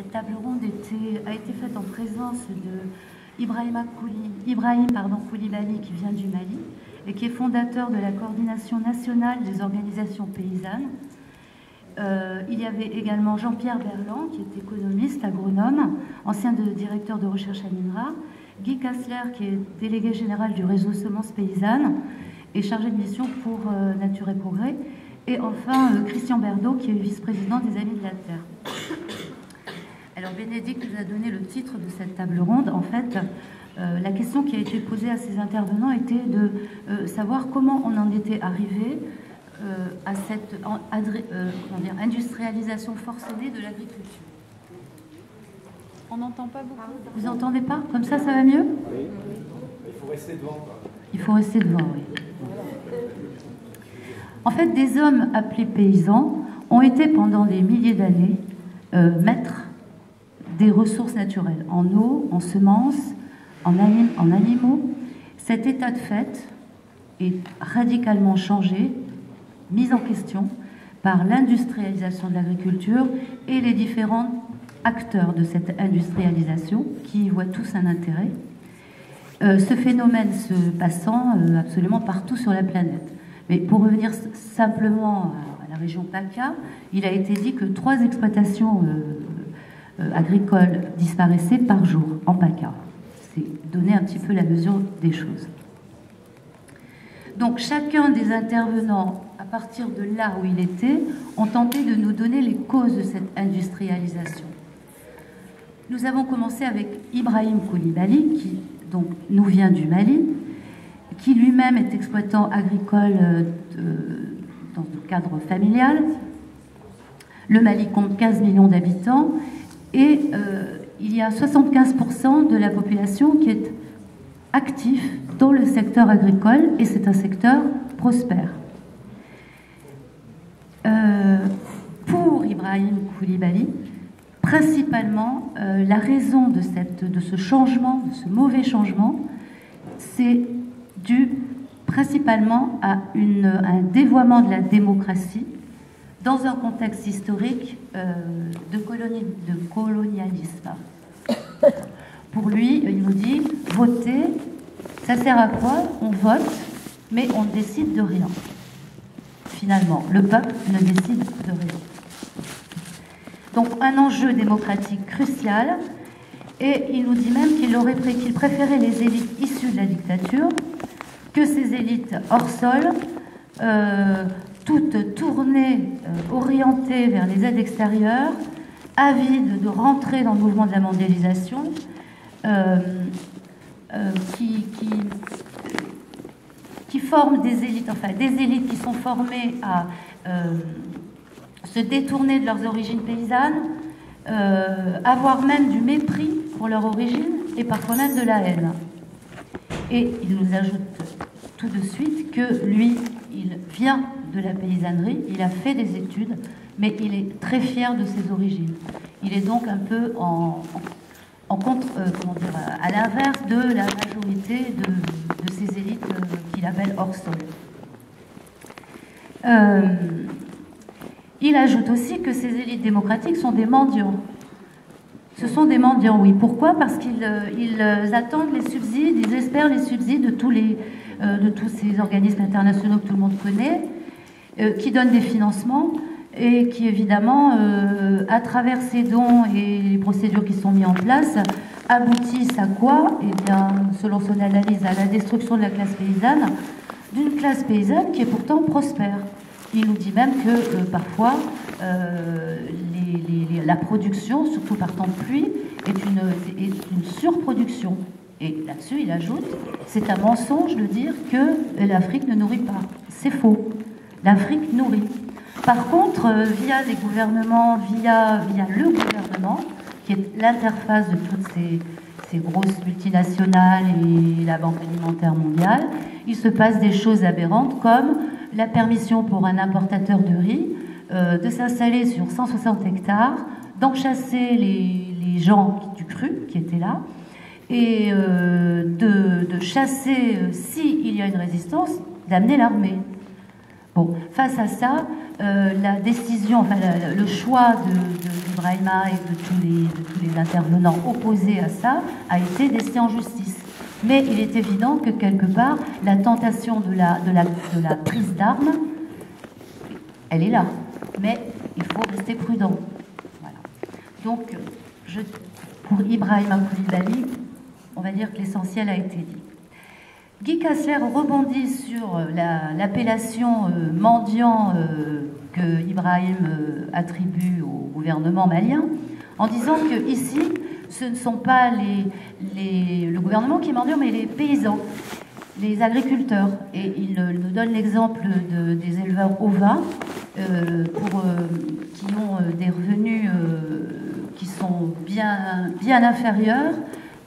Cette table ronde a été faite en présence de Ibrahim Koulibaly, qui vient du Mali et qui est fondateur de la coordination nationale des organisations paysannes. Il y avait également Jean-Pierre Berland, qui est économiste, agronome, ancien directeur de recherche à l'INRA, Guy Kassler, qui est délégué général du réseau Semences Paysannes et chargé de mission pour Nature et Progrès, et enfin Christian Berdo, qui est vice-président des Amis de la Terre. Alors Bénédicte nous a donné le titre de cette table ronde. En fait, la question qui a été posée à ces intervenants était de savoir comment on en était arrivé à cette industrialisation forcenée de l'agriculture. On n'entend pas beaucoup. Vous n'entendez pas? Comme ça va mieux? Oui. Il faut rester devant. Quoi. Il faut rester devant, oui. En fait, des hommes appelés paysans ont été pendant des milliers d'années maîtres des ressources naturelles, en eau, en semences, en animaux. Cet état de fait est radicalement changé, mis en question par l'industrialisation de l'agriculture et les différents acteurs de cette industrialisation qui y voient tous un intérêt. Ce phénomène se passant absolument partout sur la planète. Mais pour revenir simplement à la région PACA, il a été dit que 3 exploitations agricoles disparaissaient par jour en PACA. C'est donner un petit peu la mesure des choses. Donc chacun des intervenants, à partir de là où il était, ont tenté de nous donner les causes de cette industrialisation. Nous avons commencé avec Ibrahim Koulibaly, qui donc nous vient du Mali, qui lui-même est exploitant agricole dans le cadre familial. Le Mali compte 15 millions d'habitants et il y a 75% de la population qui est actif dans le secteur agricole et c'est un secteur prospère. Pour Ibrahim Koulibaly, principalement, la raison de ce changement, de ce mauvais changement, c'est dû principalement à un dévoiement de la démocratie dans un contexte historique de colonialisme. Pour lui, il nous dit, voter, ça sert à quoi? On vote, mais on ne décide de rien. Finalement, le peuple ne décide de rien. Donc un enjeu démocratique crucial, et il nous dit même qu'il préférait les élites issues de la dictature que ces élites hors sol, toutes tournées, orientées vers les aides extérieures, avides de rentrer dans le mouvement de la mondialisation, qui forment des élites, enfin des élites qui sont formées à se détourner de leurs origines paysannes, avoir même du mépris pour leur origine et parfois même de la haine. Et il nous ajoute tout de suite que lui, il vient de la paysannerie, il a fait des études, mais il est très fier de ses origines. Il est donc un peu à l'inverse de la majorité de ces élites qu'il appelle hors sol. Il ajoute aussi que ces élites démocratiques sont des mendiants. Ce sont des mendiants, oui. Pourquoi? Parce qu'ils attendent les subsides, ils espèrent les subsides de tous ces organismes internationaux que tout le monde connaît, qui donnent des financements et qui, évidemment, à travers ces dons et les procédures qui sont mises en place, aboutissent à quoi? Eh bien, selon son analyse, à la destruction de la classe paysanne, d'une classe paysanne qui est pourtant prospère. Il nous dit même que parfois la production, surtout par temps de pluie, est une surproduction. Et là-dessus, il ajoute, c'est un mensonge de dire que l'Afrique ne nourrit pas. C'est faux. L'Afrique nourrit. Par contre, via les gouvernements, via le gouvernement, qui est l'interface de toutes ces grosses multinationales et la Banque alimentaire mondiale, il se passe des choses aberrantes comme la permission pour un importateur de riz de s'installer sur 160 hectares, d'enchasser les gens du cru qui étaient là, et de chasser, s'il y a une résistance, d'amener l'armée. Bon, face à ça, la décision, enfin le choix de Ibrahima et de tous les intervenants opposés à ça a été d'essayer en justice. Mais il est évident que quelque part, la tentation de la prise d'armes, elle est là. Mais il faut rester prudent. Voilà. Donc, pour Ibrahima Coulibaly, on va dire que l'essentiel a été dit. Guy Kastler rebondit sur l'appellation mendiant que Ibrahim attribue au gouvernement malien, en disant que ici, ce ne sont pas le gouvernement qui est mendiant, mais les paysans, les agriculteurs. Et il nous donne l'exemple des éleveurs ovins qui ont des revenus qui sont bien inférieurs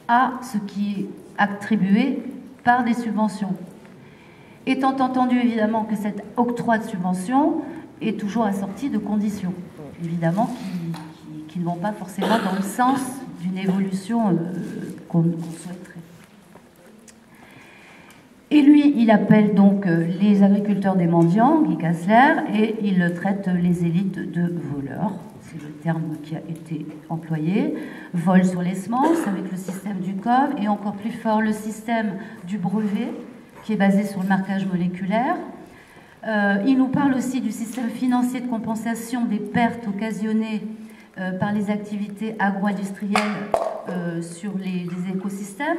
à ce qui est attribué par des subventions. Étant entendu évidemment que cet octroi de subventions est toujours assorti de conditions, évidemment qui ne vont pas forcément dans le sens d'une évolution qu'on souhaiterait. Et lui, il appelle donc les agriculteurs des mendiants, Guy Kastler, et il traite les élites de voleurs. C'est le terme qui a été employé. Vol sur les semences avec le système du COV et encore plus fort le système du brevet qui est basé sur le marquage moléculaire. Il nous parle aussi du système financier de compensation des pertes occasionnées par les activités agro-industrielles sur les écosystèmes,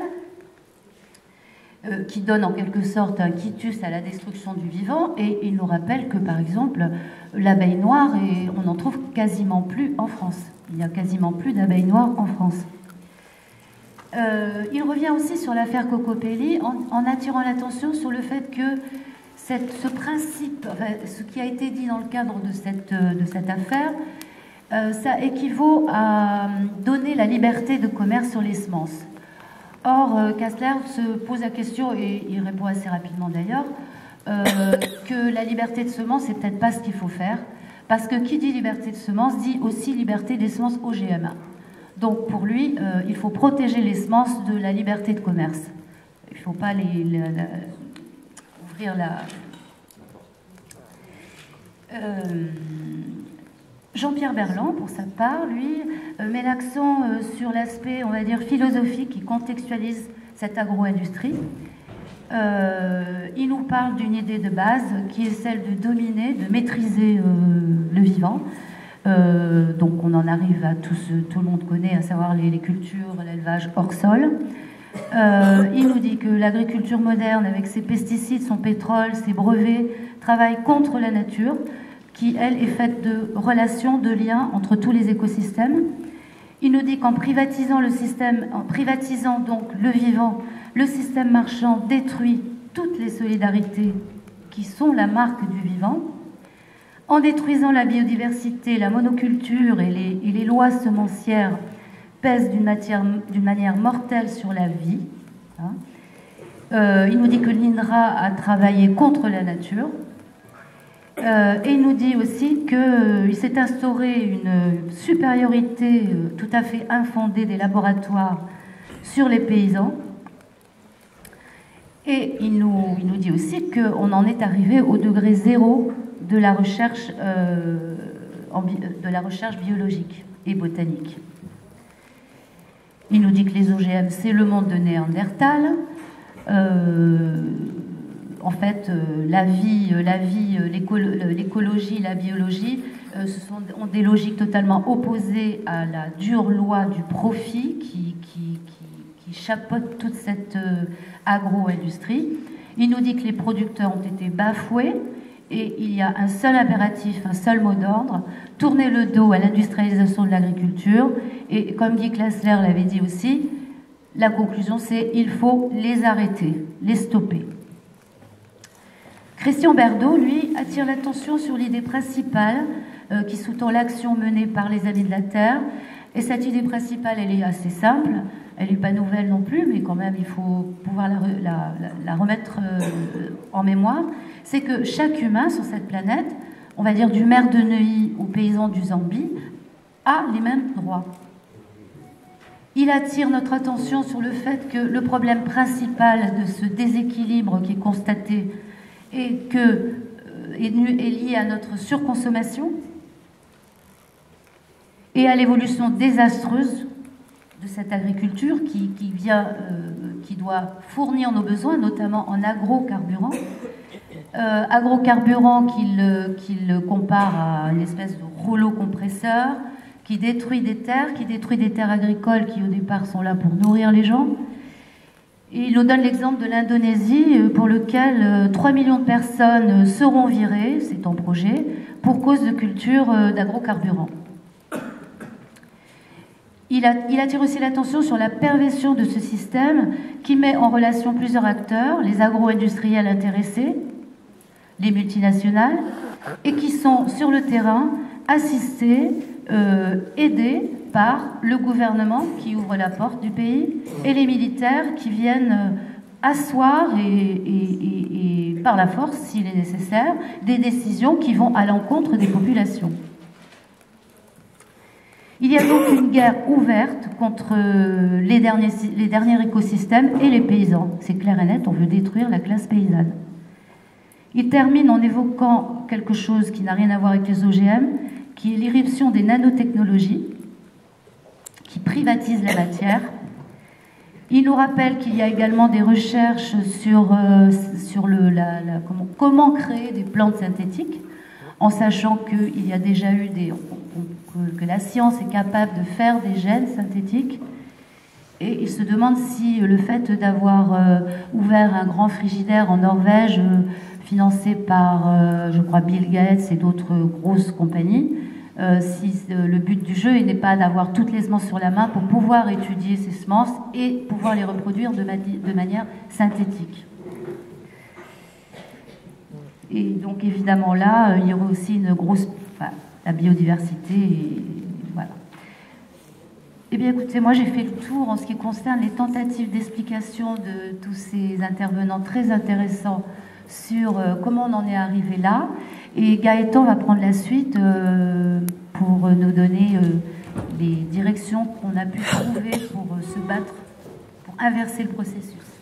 qui donne en quelque sorte un quitus à la destruction du vivant. Et il nous rappelle que, par exemple, l'abeille noire, on n'en trouve quasiment plus en France. Il n'y a quasiment plus d'abeilles noires en France. Il revient aussi sur l'affaire Cocopelli en attirant l'attention sur le fait que ce principe, enfin, ce qui a été dit dans le cadre de cette affaire, ça équivaut à donner la liberté de commerce sur les semences. Or, Kastler se pose la question, et il répond assez rapidement d'ailleurs, que la liberté de semences, c'est peut-être pas ce qu'il faut faire, parce que qui dit liberté de semences dit aussi liberté des semences OGM. Donc pour lui, il faut protéger les semences de la liberté de commerce. Il ne faut pas ouvrir la... Jean-Pierre Berland, pour sa part, lui, met l'accent sur l'aspect, on va dire, philosophique qui contextualise cette agro-industrie. Il nous parle d'une idée de base qui est celle de dominer, de maîtriser le vivant. Donc on en arrive à tout le monde connaît, à savoir les cultures, l'élevage hors sol. Il nous dit que l'agriculture moderne, avec ses pesticides, son pétrole, ses brevets, travaille contre la nature, qui, elle, est faite de relations, de liens entre tous les écosystèmes. Il nous dit qu'en privatisant le système, en privatisant donc le vivant, le système marchand détruit toutes les solidarités qui sont la marque du vivant. En détruisant la biodiversité, la monoculture et les lois semencières pèsent d'une manière mortelle sur la vie. Il nous dit que l'INRA a travaillé contre la nature. Et il nous dit aussi qu'il s'est instauré une supériorité tout à fait infondée des laboratoires sur les paysans. Et il nous dit aussi qu'on en est arrivé au degré zéro de la recherche biologique et botanique. Il nous dit que les OGM, c'est le monde de Néandertal. En fait, l'écologie, la biologie ont des logiques totalement opposées à la dure loi du profit qui chapeaute toute cette agro-industrie. Il nous dit que les producteurs ont été bafoués et il y a un seul impératif, un seul mot d'ordre, tourner le dos à l'industrialisation de l'agriculture. Et comme Guy Kastler l'avait dit aussi, la conclusion c'est il faut les arrêter, les stopper. Christian Berdo, lui, attire l'attention sur l'idée principale qui sous-tend l'action menée par les Amis de la Terre. Et cette idée principale, elle est assez simple. Elle n'est pas nouvelle non plus, mais quand même, il faut pouvoir la remettre en mémoire. C'est que chaque humain sur cette planète, on va dire du maire de Neuilly au paysan du Zambie, a les mêmes droits. Il attire notre attention sur le fait que le problème principal de ce déséquilibre qui est constaté est lié à notre surconsommation et à l'évolution désastreuse de cette agriculture qui doit fournir nos besoins, notamment en agrocarburants. Agrocarburants qu'il compare à une espèce de rouleau compresseur qui détruit des terres agricoles qui au départ sont là pour nourrir les gens. Et il nous donne l'exemple de l'Indonésie pour lequel 3 millions de personnes seront virées, c'est en projet, pour cause de culture d'agrocarburants. Il attire aussi l'attention sur la perversion de ce système qui met en relation plusieurs acteurs, les agro-industriels intéressés, les multinationales, et qui sont sur le terrain assistés, aidés par le gouvernement qui ouvre la porte du pays et les militaires qui viennent asseoir et par la force, s'il est nécessaire, des décisions qui vont à l'encontre des populations. Il y a donc une guerre ouverte contre les derniers écosystèmes et les paysans. C'est clair et net, on veut détruire la classe paysanne. Il termine en évoquant quelque chose qui n'a rien à voir avec les OGM, qui est l'irruption des nanotechnologies, qui privatisent la matière. Il nous rappelle qu'il y a également des recherches sur comment créer des plantes synthétiques, en sachant qu'il y a déjà eu que la science est capable de faire des gènes synthétiques. Et il se demande si le fait d'avoir ouvert un grand frigidaire en Norvège, financé par, je crois, Bill Gates et d'autres grosses compagnies, si le but du jeu n'est pas d'avoir toutes les semences sur la main pour pouvoir étudier ces semences et pouvoir les reproduire de manière synthétique. Et donc évidemment là, il y aura aussi une grosse... la biodiversité, et voilà. Eh bien écoutez, moi j'ai fait le tour en ce qui concerne les tentatives d'explication de tous ces intervenants très intéressants sur comment on en est arrivé là. Et Gaëtan va prendre la suite pour nous donner les directions qu'on a pu trouver pour se battre, pour inverser le processus.